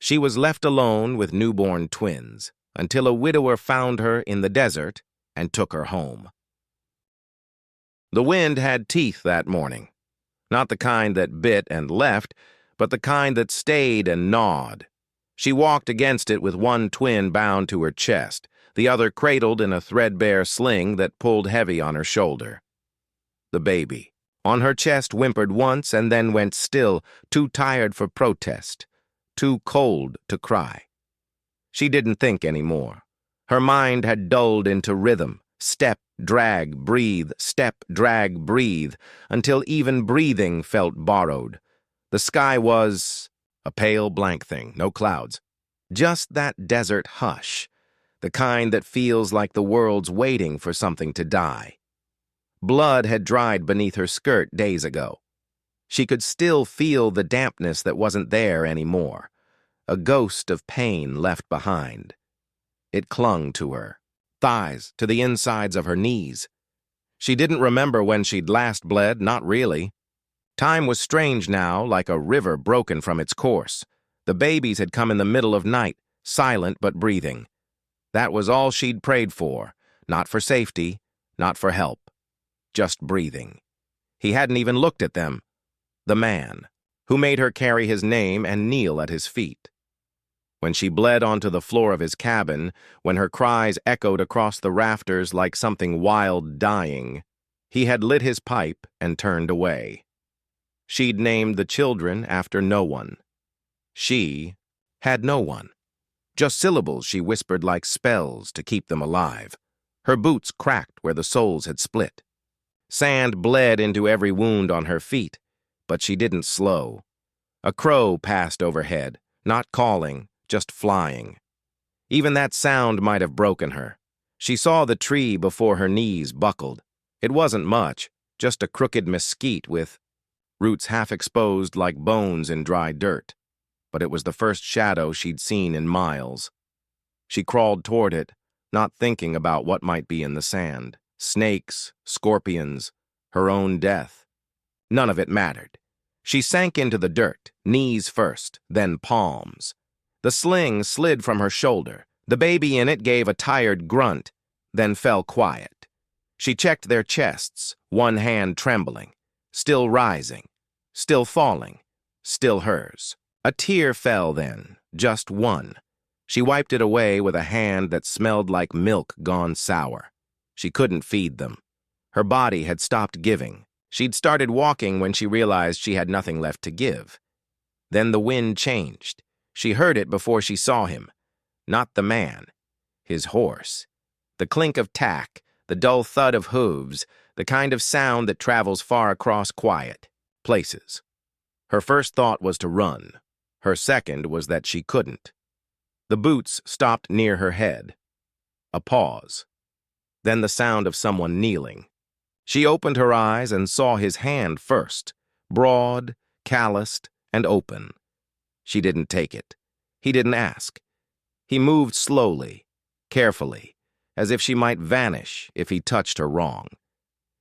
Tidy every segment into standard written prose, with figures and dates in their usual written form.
She was left alone with newborn twins until a widower found her in the desert and took her home. The wind had teeth that morning, not the kind that bit and left, but the kind that stayed and gnawed. She walked against it with one twin bound to her chest, the other cradled in a threadbare sling that pulled heavy on her shoulder. The baby, on her chest, whimpered once and then went still, too tired for protest, too cold to cry. She didn't think anymore. Her mind had dulled into rhythm, step, drag, breathe, step, drag, breathe, until even breathing felt borrowed. The sky was a pale blank thing, no clouds. Just that desert hush, the kind that feels like the world's waiting for something to die. Blood had dried beneath her skirt days ago. She could still feel the dampness that wasn't there anymore, a ghost of pain left behind. It clung to her, thighs, to the insides of her knees. She didn't remember when she'd last bled, not really. Time was strange now, like a river broken from its course. The babies had come in the middle of night, silent but breathing. That was all she'd prayed for, not for safety, not for help. Just breathing. He hadn't even looked at them. The man, who made her carry his name and kneel at his feet. When she bled onto the floor of his cabin, when her cries echoed across the rafters like something wild dying, he had lit his pipe and turned away. She'd named the children after no one. She had no one. Just syllables she whispered like spells to keep them alive. Her boots cracked where the soles had split. Sand bled into every wound on her feet, but she didn't slow. A crow passed overhead, not calling, just flying. Even that sound might have broken her. She saw the tree before her knees buckled. It wasn't much, just a crooked mesquite with roots half exposed like bones in dry dirt. But it was the first shadow she'd seen in miles. She crawled toward it, not thinking about what might be in the sand. Snakes, scorpions, her own death. None of it mattered. She sank into the dirt, knees first, then palms. The sling slid from her shoulder. The baby in it gave a tired grunt, then fell quiet. She checked their chests, one hand trembling, still rising, still falling, still hers. A tear fell then, just one. She wiped it away with a hand that smelled like milk gone sour. She couldn't feed them. Her body had stopped giving. She'd started walking when she realized she had nothing left to give. Then the wind changed. She heard it before she saw him. Not the man. His horse. The clink of tack, the dull thud of hooves, the kind of sound that travels far across quiet places. Her first thought was to run. Her second was that she couldn't. The boots stopped near her head. A pause. Then the sound of someone kneeling. She opened her eyes and saw his hand first, broad, calloused, and open. She didn't take it. He didn't ask. He moved slowly, carefully, as if she might vanish if he touched her wrong.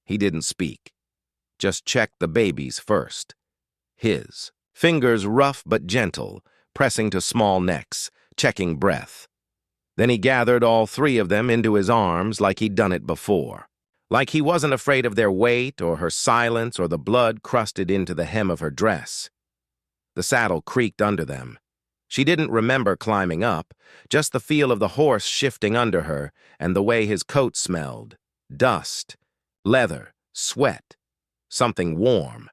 He didn't speak. Just checked the baby's first. His. Fingers rough but gentle, pressing to small necks, checking breath. Then he gathered all three of them into his arms like he'd done it before. Like he wasn't afraid of their weight or her silence or the blood crusted into the hem of her dress. The saddle creaked under them. She didn't remember climbing up, just the feel of the horse shifting under her and the way his coat smelled. Dust, leather, sweat, something warm.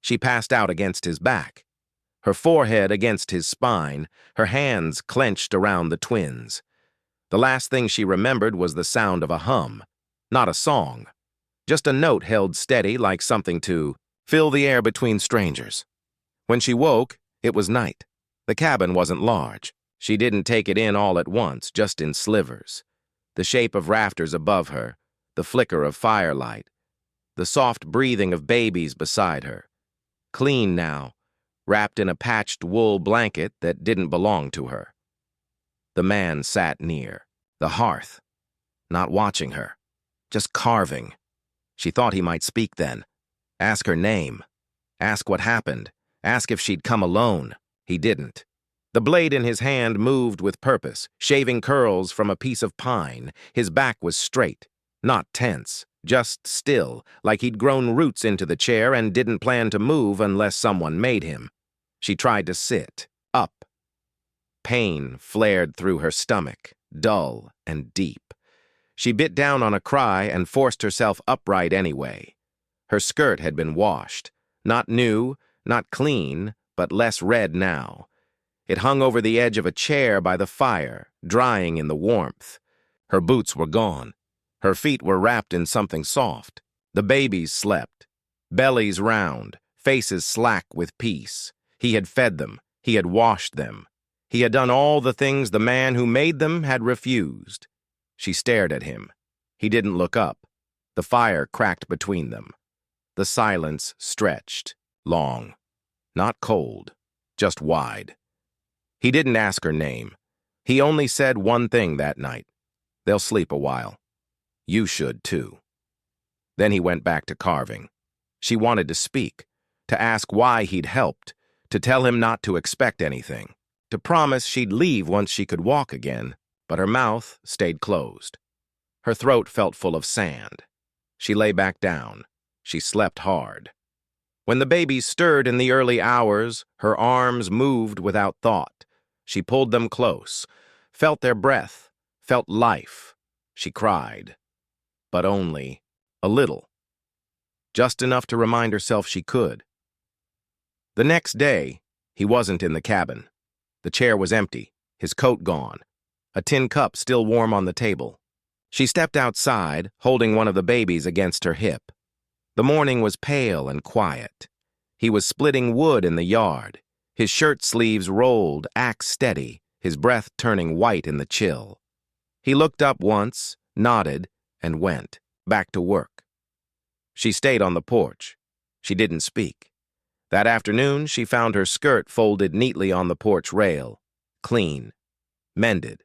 She passed out against his back, her forehead against his spine, her hands clenched around the twins. The last thing she remembered was the sound of a hum, not a song, just a note held steady like something to fill the air between strangers. When she woke, it was night. The cabin wasn't large. She didn't take it in all at once, just in slivers. The shape of rafters above her, the flicker of firelight, the soft breathing of babies beside her. Clean now, wrapped in a patched wool blanket that didn't belong to her. The man sat near, the hearth, not watching her, just carving. She thought he might speak then, ask her name, ask what happened, ask if she'd come alone. He didn't. The blade in his hand moved with purpose, shaving curls from a piece of pine. His back was straight, not tense, just still, like he'd grown roots into the chair and didn't plan to move unless someone made him. She tried to sit, up. Pain flared through her stomach, dull and deep. She bit down on a cry and forced herself upright anyway. Her skirt had been washed. Not new, not clean, but less red now. It hung over the edge of a chair by the fire, drying in the warmth. Her boots were gone. Her feet were wrapped in something soft. The babies slept. Bellies round, faces slack with peace. He had fed them. He had washed them. He had done all the things the man who made them had refused. She stared at him. He didn't look up. The fire cracked between them. The silence stretched, long. Not cold, just wide. He didn't ask her name. He only said one thing that night. They'll sleep a while. You should, too. Then he went back to carving. She wanted to speak, to ask why he'd helped, to tell him not to expect anything, to promise she'd leave once she could walk again, but her mouth stayed closed. Her throat felt full of sand. She lay back down. She slept hard. When the babies stirred in the early hours, her arms moved without thought. She pulled them close, felt their breath, felt life. She cried. But only a little. Just enough to remind herself she could. The next day, he wasn't in the cabin. The chair was empty, his coat gone, a tin cup still warm on the table. She stepped outside, holding one of the babies against her hip. The morning was pale and quiet. He was splitting wood in the yard, his shirt sleeves rolled, axe steady, his breath turning white in the chill. He looked up once, nodded, and went, back to work. She stayed on the porch. She didn't speak. That afternoon, she found her skirt folded neatly on the porch rail, clean, mended.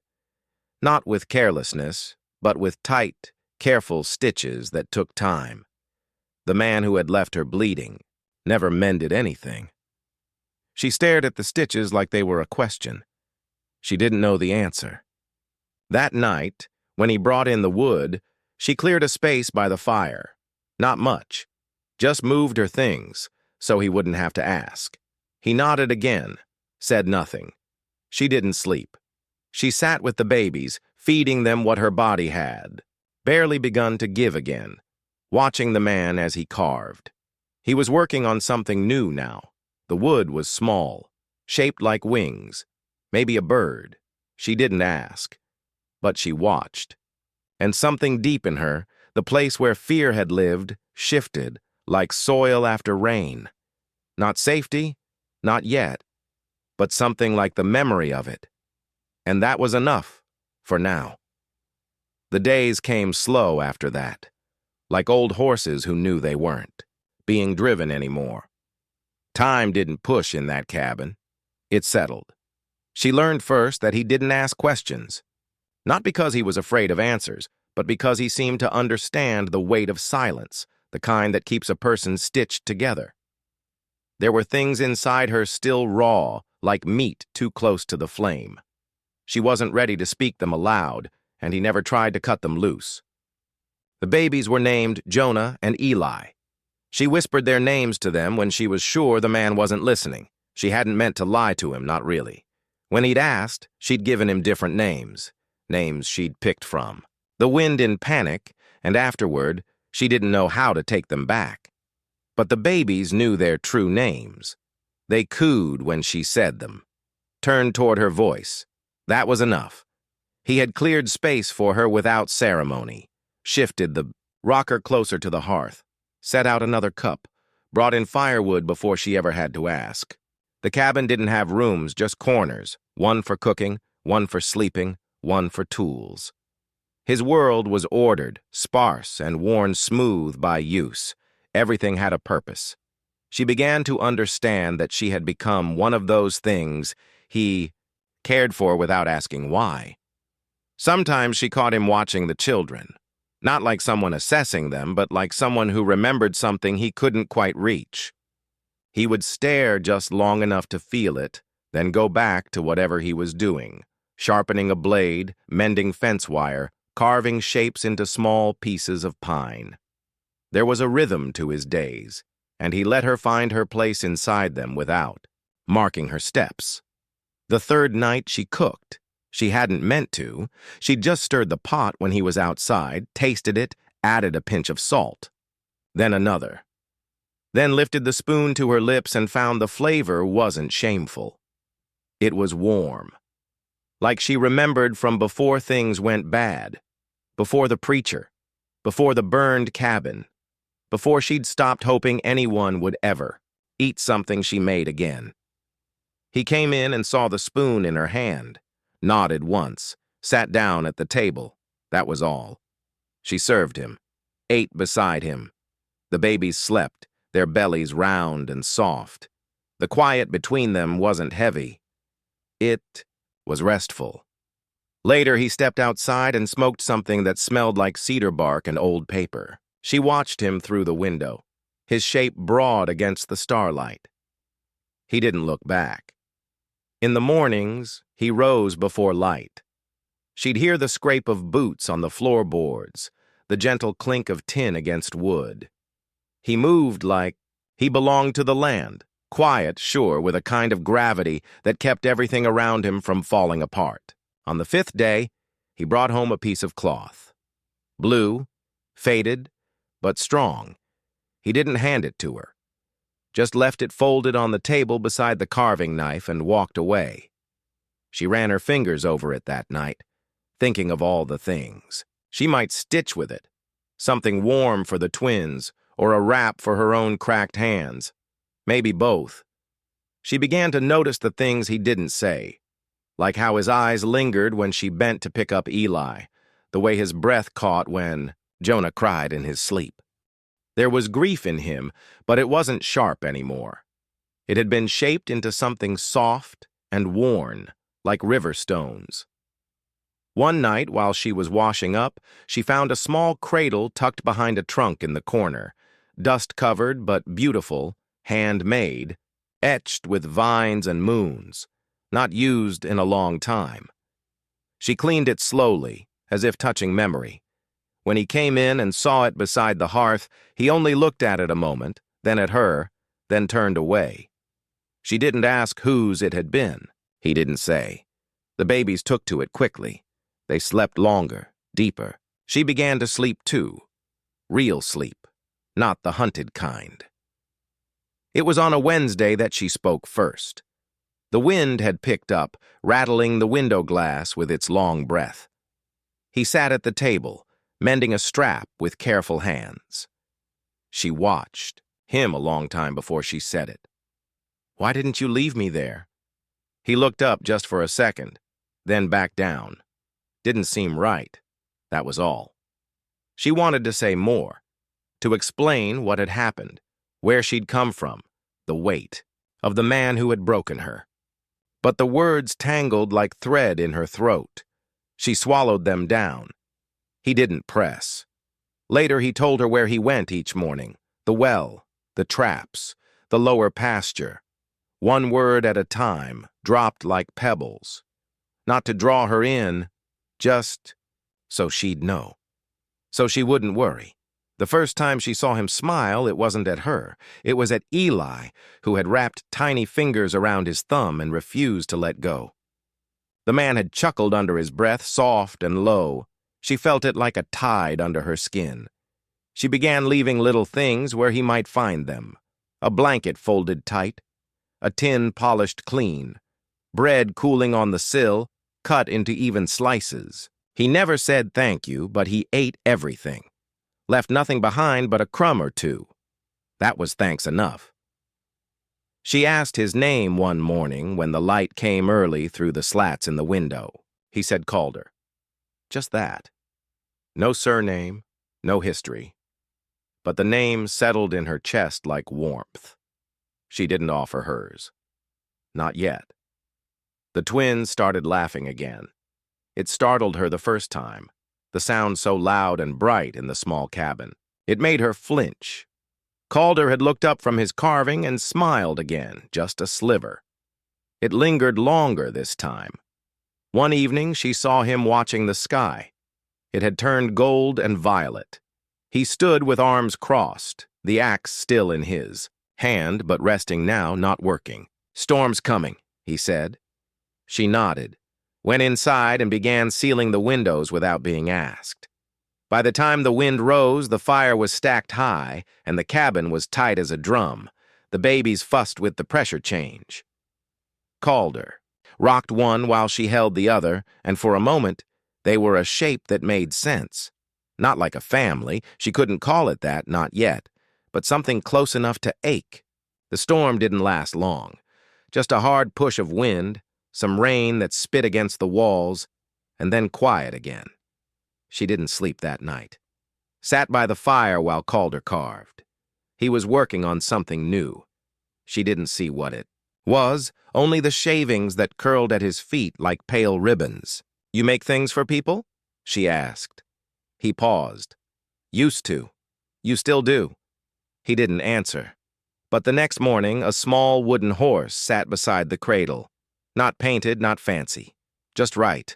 Not with carelessness, but with tight, careful stitches that took time. The man who had left her bleeding never mended anything. She stared at the stitches like they were a question. She didn't know the answer. That night, when he brought in the wood, she cleared a space by the fire. Not much. Just moved her things, so he wouldn't have to ask. He nodded again, said nothing. She didn't sleep. She sat with the babies, feeding them what her body had, barely begun to give again, watching the man as he carved. He was working on something new now. The wood was small, shaped like wings, maybe a bird. She didn't ask, but she watched. And something deep in her, the place where fear had lived, shifted, like soil after rain. Not safety, not yet, but something like the memory of it. And that was enough, for now. The days came slow after that, like old horses who knew they weren't being driven anymore. Time didn't push in that cabin. It settled. She learned first that he didn't ask questions, not because he was afraid of answers, but because he seemed to understand the weight of silence, the kind that keeps a person stitched together. There were things inside her still raw, like meat too close to the flame. She wasn't ready to speak them aloud, and he never tried to cut them loose. The babies were named Jonah and Eli. She whispered their names to them when she was sure the man wasn't listening. She hadn't meant to lie to him, not really. When he'd asked, she'd given him different names she'd picked from. The wind in panic, and afterward, she didn't know how to take them back. But the babies knew their true names. They cooed when she said them, turned toward her voice. That was enough. He had cleared space for her without ceremony, shifted the rocker closer to the hearth, set out another cup, brought in firewood before she ever had to ask. The cabin didn't have rooms, just corners, one for cooking, one for sleeping, one for tools. His world was ordered, sparse, and worn smooth by use. Everything had a purpose. She began to understand that she had become one of those things he cared for without asking why. Sometimes she caught him watching the children, not like someone assessing them, but like someone who remembered something he couldn't quite reach. He would stare just long enough to feel it, then go back to whatever he was doing, sharpening a blade, mending fence wire, carving shapes into small pieces of pine. There was a rhythm to his days, and he let her find her place inside them without, marking her steps. The third night she cooked. She hadn't meant to. She'd just stirred the pot when he was outside, tasted it, added a pinch of salt. Then another. Then lifted the spoon to her lips and found the flavor wasn't shameful. It was warm. Like she remembered from before things went bad. Before the preacher. Before the burned cabin. Before she'd stopped hoping anyone would ever eat something she made again. He came in and saw the spoon in her hand, nodded once, sat down at the table. That was all. She served him, ate beside him. The babies slept, their bellies round and soft. The quiet between them wasn't heavy. It was restful. Later, he stepped outside and smoked something that smelled like cedar bark and old paper. She watched him through the window, his shape broad against the starlight. He didn't look back. In the mornings, he rose before light. She'd hear the scrape of boots on the floorboards, the gentle clink of tin against wood. He moved like he belonged to the land, quiet, sure, with a kind of gravity that kept everything around him from falling apart. On the fifth day, he brought home a piece of cloth. Blue, faded, but strong. He didn't hand it to her. Just left it folded on the table beside the carving knife and walked away. She ran her fingers over it that night, thinking of all the things. She might stitch with it, something warm for the twins, or a wrap for her own cracked hands. Maybe both. She began to notice the things he didn't say, like how his eyes lingered when she bent to pick up Eli, the way his breath caught when Jonah cried in his sleep. There was grief in him, but it wasn't sharp anymore. It had been shaped into something soft and worn, like river stones. One night, while she was washing up, she found a small cradle tucked behind a trunk in the corner, dust-covered but beautiful, handmade, etched with vines and moons, not used in a long time. She cleaned it slowly, as if touching memory. When he came in and saw it beside the hearth, he only looked at it a moment, then at her, then turned away. She didn't ask whose it had been. He didn't say. The babies took to it quickly. They slept longer, deeper. She began to sleep too. Real sleep, not the hunted kind. It was on a Wednesday that she spoke first. The wind had picked up, rattling the window glass with its long breath. He sat at the table, mending a strap with careful hands. She watched him a long time before she said it. "Why didn't you leave me there?" He looked up just for a second, then back down. Didn't seem right. That was all. She wanted to say more, to explain what had happened, where she'd come from, the weight of the man who had broken her. But the words tangled like thread in her throat. She swallowed them down. He didn't press. Later he told her where he went each morning, the well, the traps, the lower pasture. One word at a time, dropped like pebbles. Not to draw her in, just so she'd know. So she wouldn't worry. The first time she saw him smile, it wasn't at her. It was at Eli, who had wrapped tiny fingers around his thumb and refused to let go. The man had chuckled under his breath, soft and low. She felt it like a tide under her skin. She began leaving little things where he might find them. A blanket folded tight, a tin polished clean, bread cooling on the sill, cut into even slices. He never said thank you, but he ate everything. Left nothing behind but a crumb or two. That was thanks enough. She asked his name one morning when the light came early through the slats in the window. He said Calder. Just that. No surname, no history. But the name settled in her chest like warmth. She didn't offer hers. Not yet. The twins started laughing again. It startled her the first time, the sound so loud and bright in the small cabin. It made her flinch. Calder had looked up from his carving and smiled again, just a sliver. It lingered longer this time. One evening, she saw him watching the sky. It had turned gold and violet. He stood with arms crossed, the axe still in his hand, but resting now, not working. "Storm's coming," he said. She nodded, went inside, and began sealing the windows without being asked. By the time the wind rose, the fire was stacked high, and the cabin was tight as a drum. The babies fussed with the pressure change. Calder rocked one while she held the other, and for a moment, they were a shape that made sense. Not like a family, she couldn't call it that, not yet, but something close enough to ache. The storm didn't last long. Just a hard push of wind, some rain that spit against the walls, and then quiet again. She didn't sleep that night. Sat by the fire while Calder carved. He was working on something new. She didn't see what it was, only the shavings that curled at his feet like pale ribbons. "You make things for people?" she asked. He paused. "Used to. You still do." He didn't answer. But the next morning, a small wooden horse sat beside the cradle. Not painted, not fancy. Just right.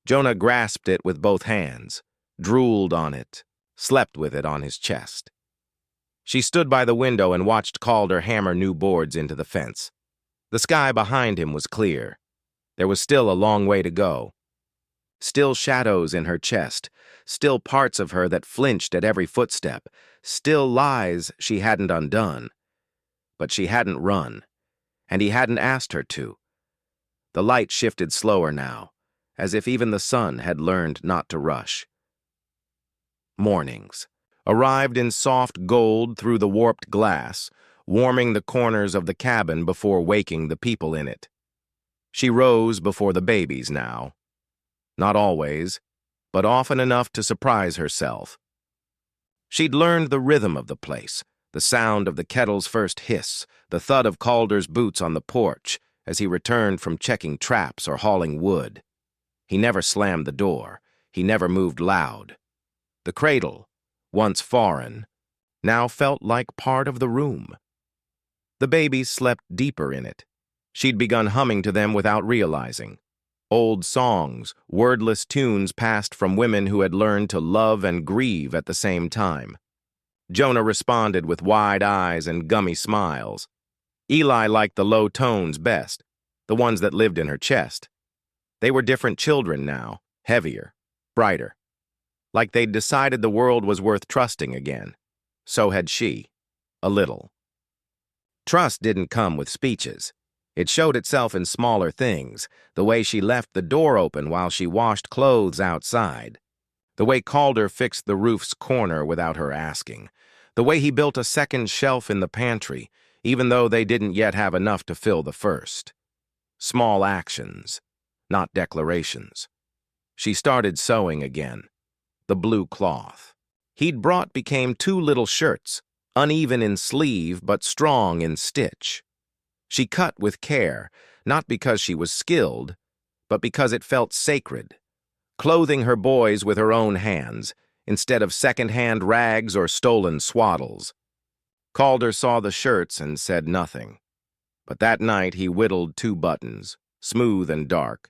Jonah grasped it with both hands, drooled on it, slept with it on his chest. She stood by the window and watched Calder hammer new boards into the fence. The sky behind him was clear. There was still a long way to go. Still shadows in her chest, still parts of her that flinched at every footstep, still lies she hadn't undone. But she hadn't run, and he hadn't asked her to. The light shifted slower now, as if even the sun had learned not to rush. Mornings arrived in soft gold through the warped glass, warming the corners of the cabin before waking the people in it. She rose before the babies now. Not always, but often enough to surprise herself. She'd learned the rhythm of the place, the sound of the kettle's first hiss, the thud of Calder's boots on the porch as he returned from checking traps or hauling wood. He never slammed the door. He never moved loud. The cradle, once foreign, now felt like part of the room. The babies slept deeper in it. She'd begun humming to them without realizing. Old songs, wordless tunes passed from women who had learned to love and grieve at the same time. Jonah responded with wide eyes and gummy smiles. Eli liked the low tones best, the ones that lived in her chest. They were different children now, heavier, brighter. Like they'd decided the world was worth trusting again. So had she. A little. Trust didn't come with speeches. It showed itself in smaller things, the way she left the door open while she washed clothes outside, the way Calder fixed the roof's corner without her asking, the way he built a second shelf in the pantry, even though they didn't yet have enough to fill the first. Small actions, not declarations. She started sewing again. The blue cloth he'd brought became 2 little shirts, uneven in sleeve but strong in stitch. She cut with care, not because she was skilled, but because it felt sacred, clothing her boys with her own hands, instead of second-hand rags or stolen swaddles. Calder saw the shirts and said nothing. But that night he whittled 2 buttons, smooth and dark,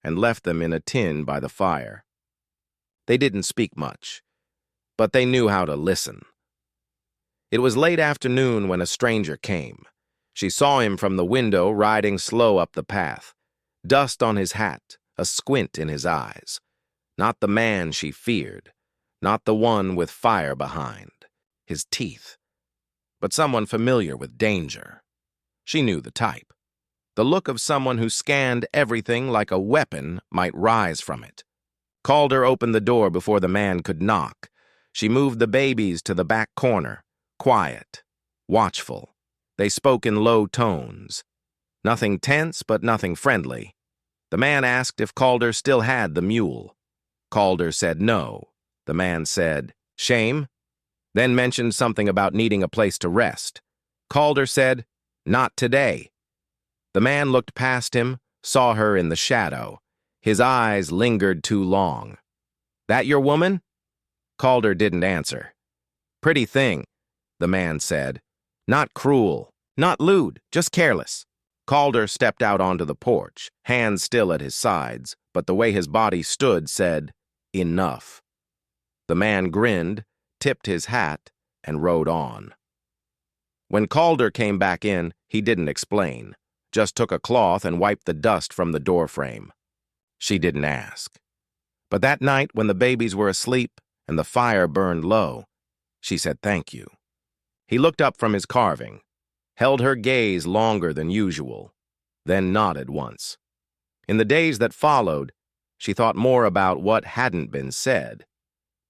and left them in a tin by the fire. They didn't speak much, but they knew how to listen. It was late afternoon when a stranger came. She saw him from the window riding slow up the path, dust on his hat, a squint in his eyes. Not the man she feared, not the one with fire behind, his teeth, but someone familiar with danger. She knew the type. The look of someone who scanned everything like a weapon might rise from it. Calder opened the door before the man could knock. She moved the babies to the back corner, quiet, watchful. They spoke in low tones. Nothing tense, but nothing friendly. The man asked if Calder still had the mule. Calder said no. The man said, "Shame?" Then mentioned something about needing a place to rest. Calder said, "Not today." The man looked past him, saw her in the shadow. His eyes lingered too long. "That your woman?" Calder didn't answer. "Pretty thing," the man said. "Not cruel, not lewd, just careless." Calder stepped out onto the porch, hands still at his sides, but the way his body stood said, "Enough." The man grinned, tipped his hat, and rode on. When Calder came back in, he didn't explain, just took a cloth and wiped the dust from the doorframe. She didn't ask. But that night, when the babies were asleep and the fire burned low, she said thank you. He looked up from his carving, held her gaze longer than usual, then nodded once. In the days that followed, she thought more about what hadn't been said.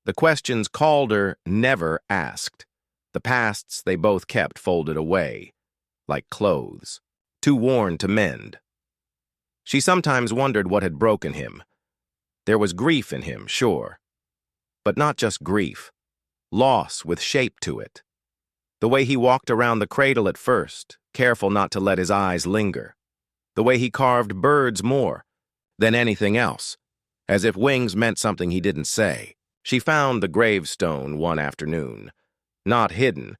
The questions Calder never asked. The pasts they both kept folded away, like clothes, too worn to mend. She sometimes wondered what had broken him. There was grief in him, sure. But not just grief. Loss with shape to it. The way he walked around the cradle at first, careful not to let his eyes linger. The way he carved birds more than anything else, as if wings meant something he didn't say. She found the gravestone one afternoon, not hidden,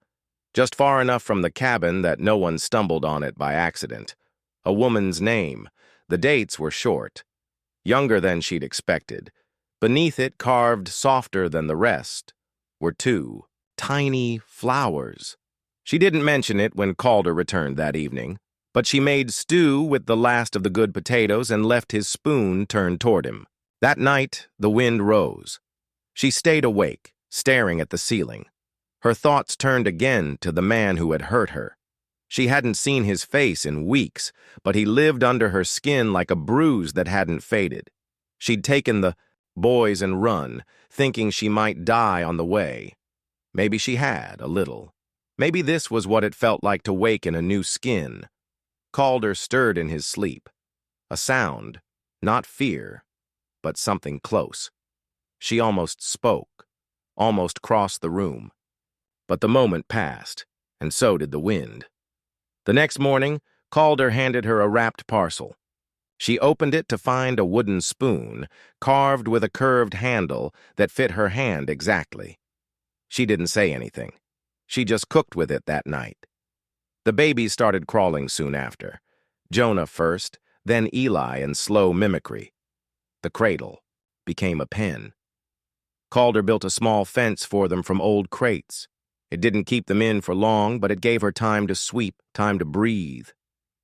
just far enough from the cabin that no one stumbled on it by accident. A woman's name. The dates were short, younger than she'd expected. Beneath it, carved softer than the rest, were two tiny flowers. She didn't mention it when Calder returned that evening, but she made stew with the last of the good potatoes and left his spoon turned toward him. That night, the wind rose. She stayed awake, staring at the ceiling. Her thoughts turned again to the man who had hurt her. She hadn't seen his face in weeks, but he lived under her skin like a bruise that hadn't faded. She'd taken the boys and run, thinking she might die on the way. Maybe she had, a little. Maybe this was what it felt like to wake in a new skin. Calder stirred in his sleep. A sound, not fear, but something close. She almost spoke, almost crossed the room. But the moment passed, and so did the wind. The next morning, Calder handed her a wrapped parcel. She opened it to find a wooden spoon, carved with a curved handle that fit her hand exactly. She didn't say anything. She just cooked with it that night. The babies started crawling soon after. Jonah first, then Eli in slow mimicry. The cradle became a pen. Calder built a small fence for them from old crates. It didn't keep them in for long, but it gave her time to sweep, time to breathe.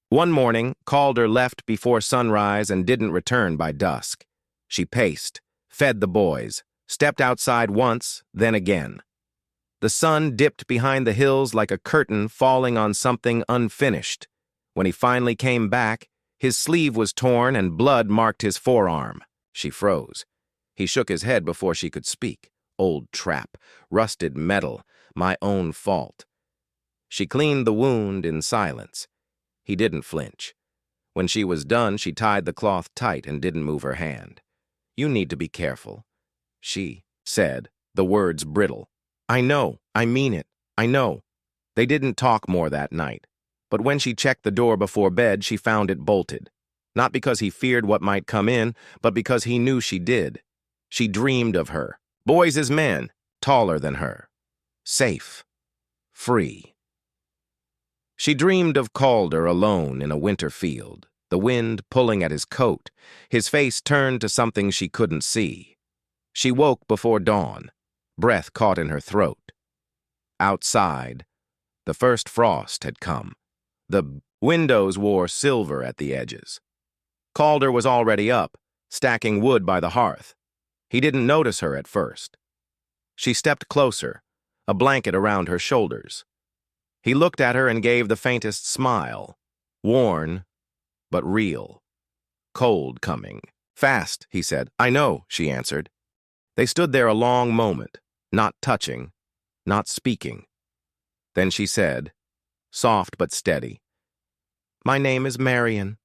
One morning, Calder left before sunrise and didn't return by dusk. She paced, fed the boys, stepped outside once, then again. The sun dipped behind the hills like a curtain falling on something unfinished. When he finally came back, his sleeve was torn and blood marked his forearm. She froze. He shook his head before she could speak. Old trap, rusted metal, my own fault. She cleaned the wound in silence. He didn't flinch. When she was done, she tied the cloth tight and didn't move her hand. "You need to be careful," she said, the words brittle. "I know, I mean it, I know." They didn't talk more that night, but when she checked the door before bed, she found it bolted. Not because he feared what might come in, but because he knew she did. She dreamed of her, boys as men, taller than her. Safe. Free. She dreamed of Calder alone in a winter field, the wind pulling at his coat, his face turned to something she couldn't see. She woke before dawn, breath caught in her throat. Outside, the first frost had come. The windows wore silver at the edges. Calder was already up, stacking wood by the hearth. He didn't notice her at first. She stepped closer, a blanket around her shoulders. He looked at her and gave the faintest smile. Worn, but real. Cold coming. "Fast," he said. "I know," she answered. They stood there a long moment, not touching, not speaking. Then she said, soft but steady, "My name is Marion."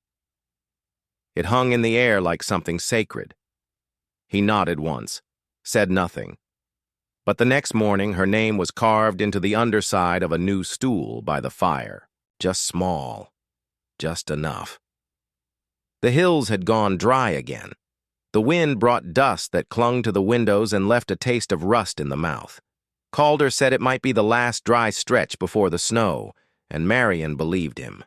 It hung in the air like something sacred. He nodded once, said nothing. But the next morning, her name was carved into the underside of a new stool by the fire. Just small. Just enough. The hills had gone dry again. The wind brought dust that clung to the windows and left a taste of rust in the mouth. Calder said it might be the last dry stretch before the snow, and Marion believed him.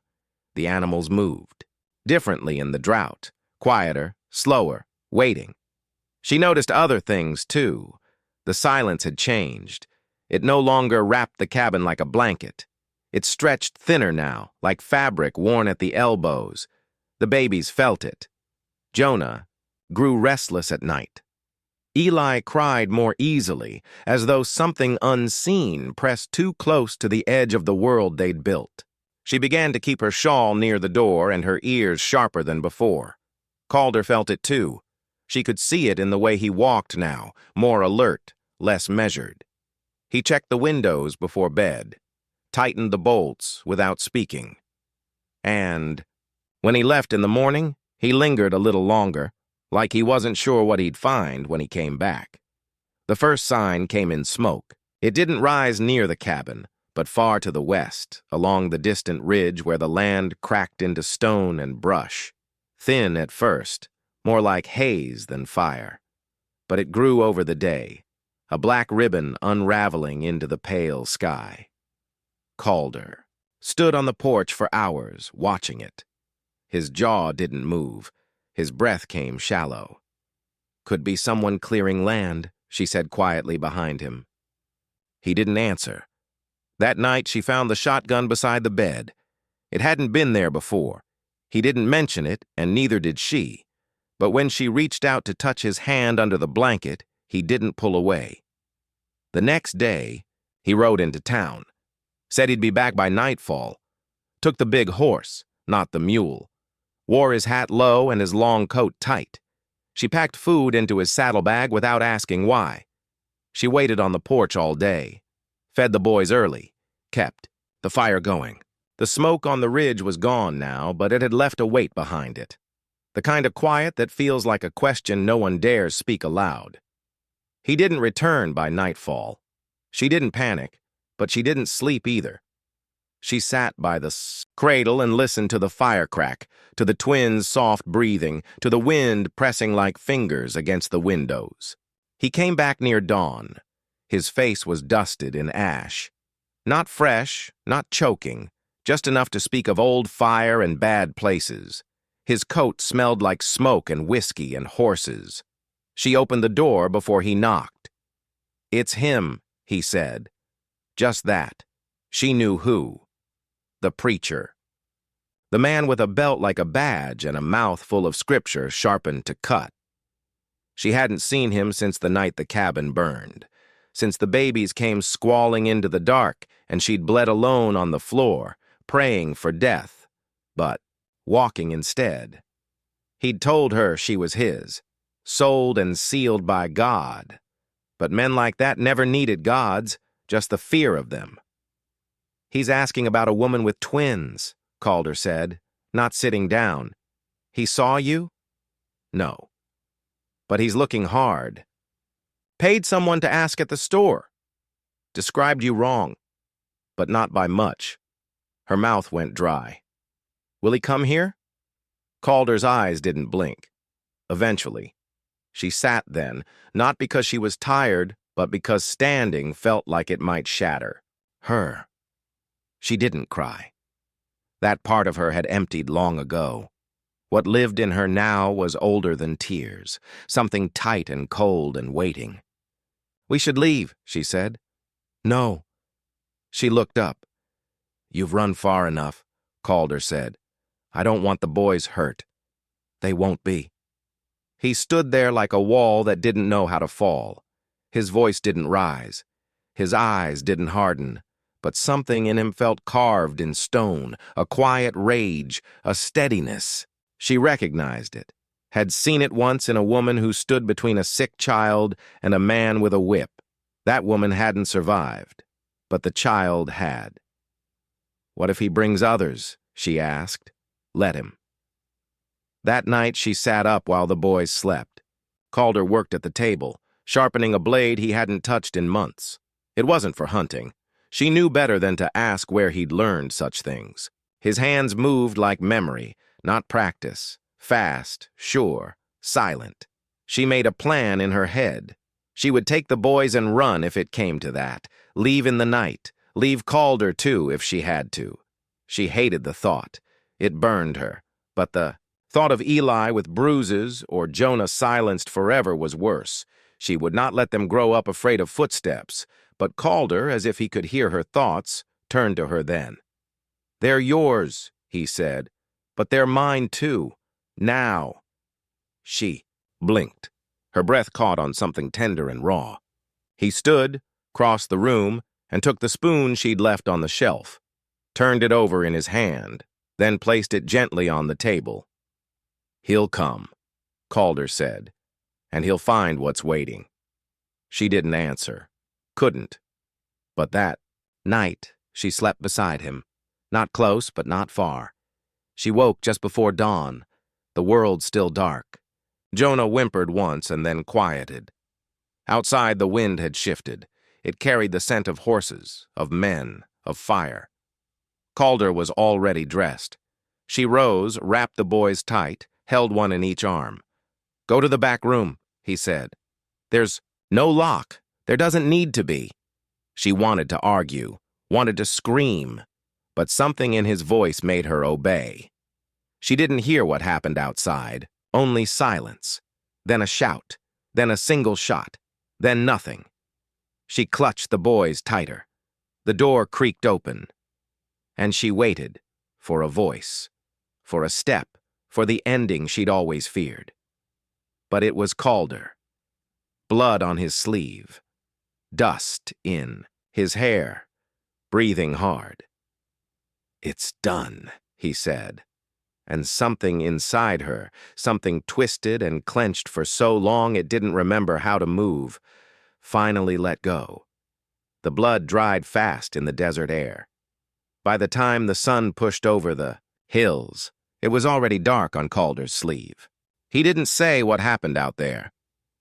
The animals moved. Differently in the drought. Quieter, slower, waiting. She noticed other things, too. The silence had changed. It no longer wrapped the cabin like a blanket. It stretched thinner now, like fabric worn at the elbows. The babies felt it. Jonah grew restless at night. Eli cried more easily, as though something unseen pressed too close to the edge of the world they'd built. She began to keep her shawl near the door and her ears sharper than before. Calder felt it too. She could see it in the way he walked now, more alert, less measured. He checked the windows before bed, tightened the bolts without speaking. And when he left in the morning, he lingered a little longer, like he wasn't sure what he'd find when he came back. The first sign came in smoke. It didn't rise near the cabin, but far to the west, along the distant ridge where the land cracked into stone and brush. Thin at first, more like haze than fire. But it grew over the day, a black ribbon unraveling into the pale sky. Calder stood on the porch for hours, watching it. His jaw didn't move. His breath came shallow. "Could be someone clearing land," she said quietly behind him. He didn't answer. That night she found the shotgun beside the bed. It hadn't been there before. He didn't mention it, and neither did she. But when she reached out to touch his hand under the blanket, he didn't pull away. The next day, he rode into town. Said he'd be back by nightfall. Took the big horse, not the mule. Wore his hat low and his long coat tight. She packed food into his saddlebag without asking why. She waited on the porch all day. Fed the boys early. Kept the fire going. The smoke on the ridge was gone now, but it had left a weight behind it. The kind of quiet that feels like a question no one dares speak aloud. He didn't return by nightfall. She didn't panic, but she didn't sleep either. She sat by the cradle and listened to the fire crack, to the twins' soft breathing, to the wind pressing like fingers against the windows. He came back near dawn. His face was dusted in ash. Not fresh, not choking, just enough to speak of old fire and bad places. His coat smelled like smoke and whiskey and horses. She opened the door before he knocked. "It's him," he said. Just that. She knew who. The preacher. The man with a belt like a badge and a mouth full of scripture sharpened to cut. She hadn't seen him since the night the cabin burned, since the babies came squalling into the dark and she'd bled alone on the floor, praying for death, but walking instead. He'd told her she was his, sold and sealed by God. But men like that never needed gods, just the fear of them. "He's asking about a woman with twins," Calder said, not sitting down. "He saw you?" "No." "But he's looking hard." "Paid someone to ask at the store." "Described you wrong." "But not by much." Her mouth went dry. "Will he come here?" Calder's eyes didn't blink. Eventually. She sat then, not because she was tired, but because standing felt like it might shatter. Her. She didn't cry. That part of her had emptied long ago. What lived in her now was older than tears, something tight and cold and waiting. "We should leave," she said. "No." She looked up. "You've run far enough," Calder said. "I don't want the boys hurt. They won't be." He stood there like a wall that didn't know how to fall. His voice didn't rise. His eyes didn't harden. But something in him felt carved in stone, a quiet rage, a steadiness. She recognized it, had seen it once in a woman who stood between a sick child and a man with a whip. That woman hadn't survived, but the child had. "What if he brings others?" she asked. "Let him." That night she sat up while the boys slept. Calder worked at the table, sharpening a blade he hadn't touched in months. It wasn't for hunting. She knew better than to ask where he'd learned such things. His hands moved like memory, not practice. Fast, sure, silent. She made a plan in her head. She would take the boys and run if it came to that. Leave in the night. Leave Calder, too, if she had to. She hated the thought. It burned her, but the thought of Eli with bruises or Jonah silenced forever was worse. She would not let them grow up afraid of footsteps, but Calder, as if he could hear her thoughts, turned to her then. "They're yours," he said, "but they're mine too. Now." She blinked. Her breath caught on something tender and raw. He stood, crossed the room, and took the spoon she'd left on the shelf, turned it over in his hand, then placed it gently on the table. "He'll come," Calder said, "and he'll find what's waiting." She didn't answer. Couldn't. But that night, she slept beside him. Not close, but not far. She woke just before dawn, the world still dark. Jonah whimpered once and then quieted. Outside, the wind had shifted. It carried the scent of horses, of men, of fire. Calder was already dressed. She rose, wrapped the boys tight, held one in each arm. "Go to the back room," he said. "There's no lock. There doesn't need to be." She wanted to argue, wanted to scream, but something in his voice made her obey. She didn't hear what happened outside, only silence, then a shout, then a single shot, then nothing. She clutched the boys tighter. The door creaked open, and she waited for a voice, for a step, for the ending she'd always feared. But it was Calder. Blood on his sleeve, dust in his hair, breathing hard. "It's done," he said, and something inside her, something twisted and clenched for so long it didn't remember how to move, finally let go. The blood dried fast in the desert air. By the time the sun pushed over the hills, it was already dark on Calder's sleeve. He didn't say what happened out there.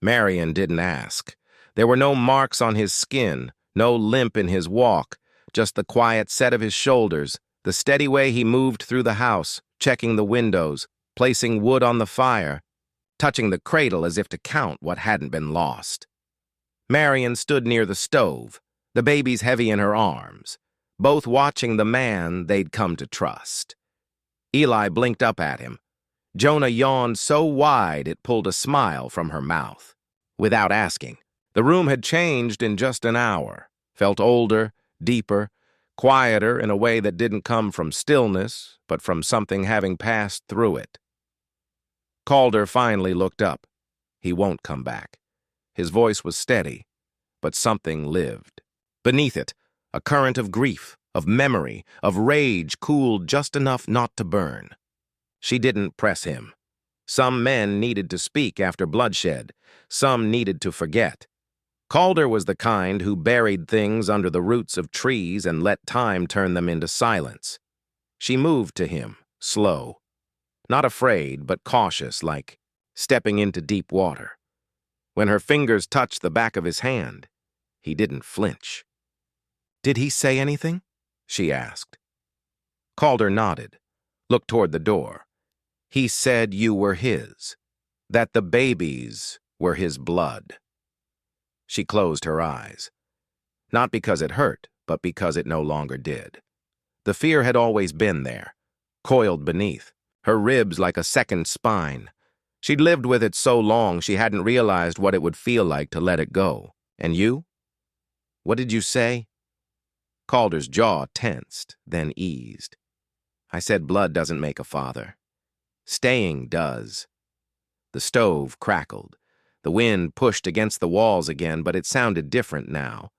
Marion didn't ask. There were no marks on his skin, no limp in his walk, just the quiet set of his shoulders, the steady way he moved through the house, checking the windows, placing wood on the fire, touching the cradle as if to count what hadn't been lost. Marion stood near the stove, the babies heavy in her arms, both watching the man they'd come to trust. Eli blinked up at him. Jonah yawned so wide it pulled a smile from her mouth. Without asking, the room had changed in just an hour, felt older, deeper, quieter in a way that didn't come from stillness, but from something having passed through it. Calder finally looked up. He won't come back. His voice was steady, but something lived. Beneath it, a current of grief, of memory, of rage cooled just enough not to burn. She didn't press him. Some men needed to speak after bloodshed. Some needed to forget. Calder was the kind who buried things under the roots of trees and let time turn them into silence. She moved to him, slow. Not afraid, but cautious, like stepping into deep water. When her fingers touched the back of his hand, he didn't flinch. "Did he say anything?" she asked. Calder nodded, looked toward the door. "He said you were his, that the babies were his blood." She closed her eyes. Not because it hurt, but because it no longer did. The fear had always been there, coiled beneath, her ribs like a second spine. She'd lived with it so long she hadn't realized what it would feel like to let it go. "And you? What did you say?" Calder's jaw tensed, then eased. "I said blood doesn't make a father. Staying does." The stove crackled. The wind pushed against the walls again, but it sounded different now.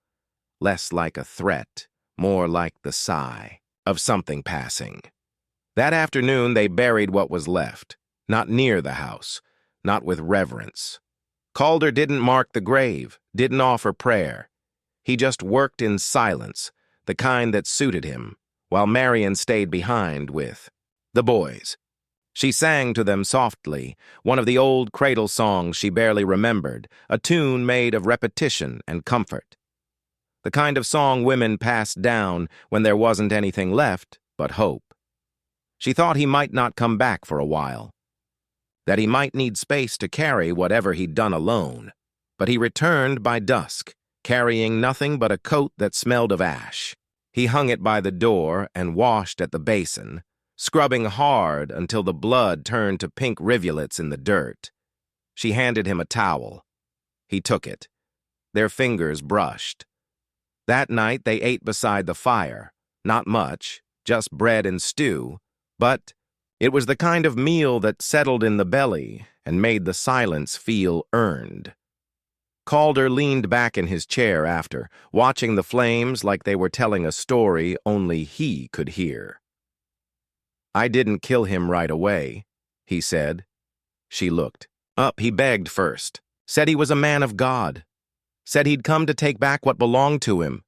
Less like a threat, more like the sigh of something passing. That afternoon they buried what was left, not near the house, not with reverence. Calder didn't mark the grave, didn't offer prayer. He just worked in silence, the kind that suited him, while Marion stayed behind with the boys. She sang to them softly, one of the old cradle songs she barely remembered, a tune made of repetition and comfort. The kind of song women passed down when there wasn't anything left but hope. She thought he might not come back for a while, that he might need space to carry whatever he'd done alone, but he returned by dusk, carrying nothing but a coat that smelled of ash. He hung it by the door and washed at the basin, scrubbing hard until the blood turned to pink rivulets in the dirt. She handed him a towel. He took it. Their fingers brushed. That night they ate beside the fire. Not much, just bread and stew, but it was the kind of meal that settled in the belly and made the silence feel earned. Calder leaned back in his chair after, watching the flames like they were telling a story only he could hear. "I didn't kill him right away," he said. She looked up. He begged first, said he was a man of God, said he'd come to take back what belonged to him.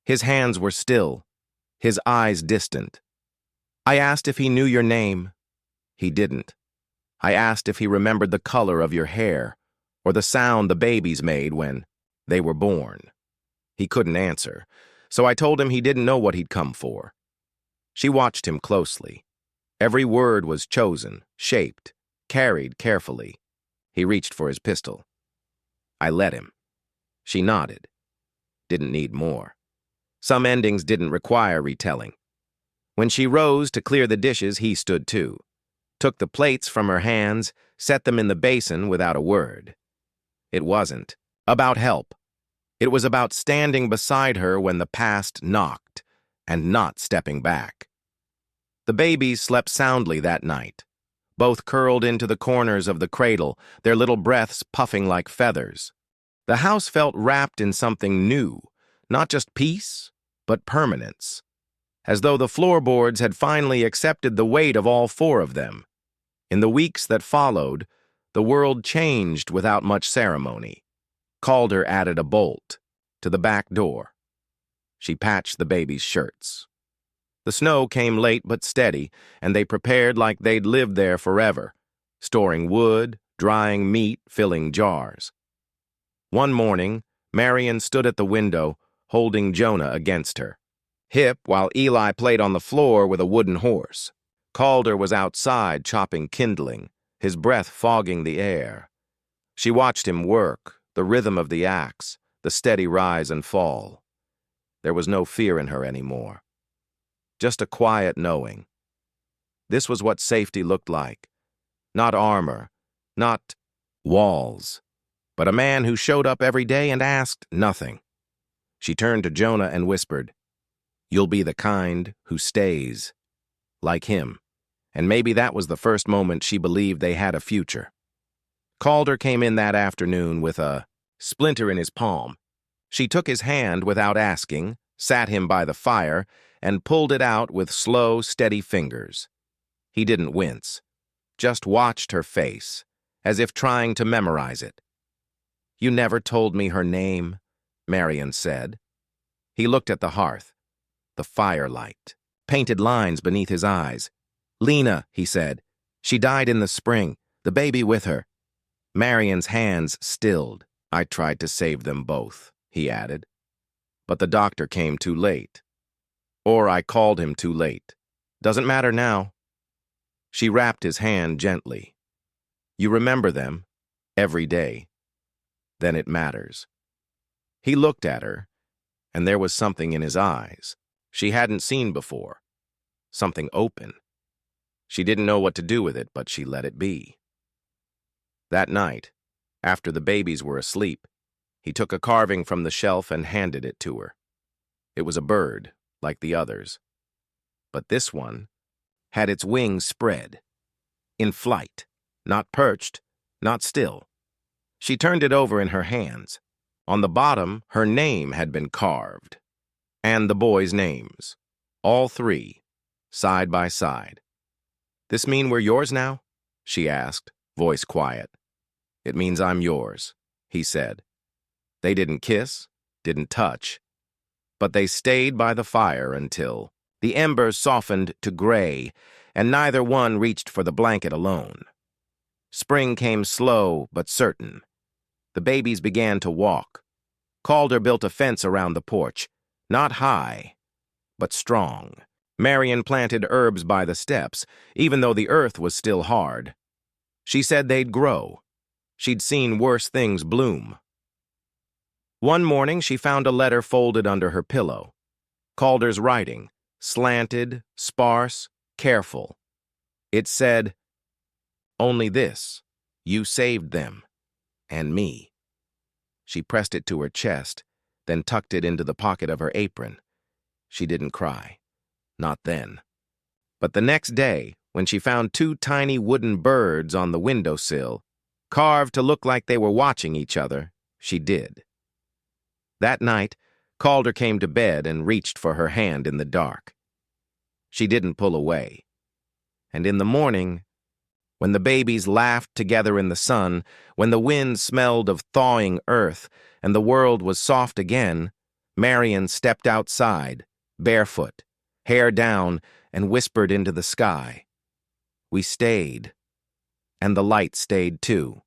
His hands were still, his eyes distant. "I asked if he knew your name. He didn't. I asked if he remembered the color of your hair, or the sound the babies made when they were born. He couldn't answer, so I told him he didn't know what he'd come for." She watched him closely. Every word was chosen, shaped, carried carefully. He reached for his pistol. "I let him." She nodded. Didn't need more. Some endings didn't require retelling. When she rose to clear the dishes, he stood too, took the plates from her hands, set them in the basin without a word. It wasn't about help. It was about standing beside her when the past knocked and not stepping back. The babies slept soundly that night, both curled into the corners of the cradle, their little breaths puffing like feathers. The house felt wrapped in something new, not just peace, but permanence, as though the floorboards had finally accepted the weight of all four of them. In the weeks that followed, the world changed without much ceremony. Calder added a bolt to the back door. She patched the babies' shirts. The snow came late but steady, and they prepared like they'd lived there forever, storing wood, drying meat, filling jars. One morning, Marion stood at the window, holding Jonah against her, hip while Eli played on the floor with a wooden horse. Calder was outside chopping kindling, his breath fogging the air. She watched him work, the rhythm of the axe, the steady rise and fall. There was no fear in her anymore. Just a quiet knowing. This was what safety looked like. Not armor, not walls, but a man who showed up every day and asked nothing. She turned to Jonah and whispered, "You'll be the kind who stays, like him." And maybe that was the first moment she believed they had a future. Calder came in that afternoon with a splinter in his palm. She took his hand without asking, sat him by the fire, and pulled it out with slow, steady fingers. He didn't wince, just watched her face, as if trying to memorize it. "You never told me her name," Marion said. He looked at the hearth, the firelight, painted lines beneath his eyes. "Lena," he said. "She died in the spring, the baby with her." Marion's hands stilled. "I tried to save them both," he added. "But the doctor came too late. Or I called him too late. Doesn't matter now." She wrapped his hand gently. "You remember them, every day. Then it matters." He looked at her, and there was something in his eyes she hadn't seen before. Something open. She didn't know what to do with it, but she let it be. That night, after the babies were asleep, he took a carving from the shelf and handed it to her. It was a bird, like the others. But this one had its wings spread, in flight, not perched, not still. She turned it over in her hands. On the bottom, her name had been carved, and the boys' names, all three, side by side. "This mean we're yours now?" she asked, voice quiet. "It means I'm yours," he said. They didn't kiss, didn't touch, but they stayed by the fire until the embers softened to gray, and neither one reached for the blanket alone. Spring came slow but certain. The babies began to walk. Calder built a fence around the porch, not high, but strong. Marion planted herbs by the steps, even though the earth was still hard. She said they'd grow. She'd seen worse things bloom. One morning, she found a letter folded under her pillow. Calder's writing, slanted, sparse, careful. It said, "Only this. You saved them. And me." She pressed it to her chest, then tucked it into the pocket of her apron. She didn't cry. Not then. But the next day, when she found two tiny wooden birds on the windowsill, carved to look like they were watching each other, she did. That night, Calder came to bed and reached for her hand in the dark. She didn't pull away. And in the morning, when the babies laughed together in the sun, when the wind smelled of thawing earth, and the world was soft again, Marion stepped outside, barefoot, hair down, and whispered into the sky. We stayed, and the light stayed too.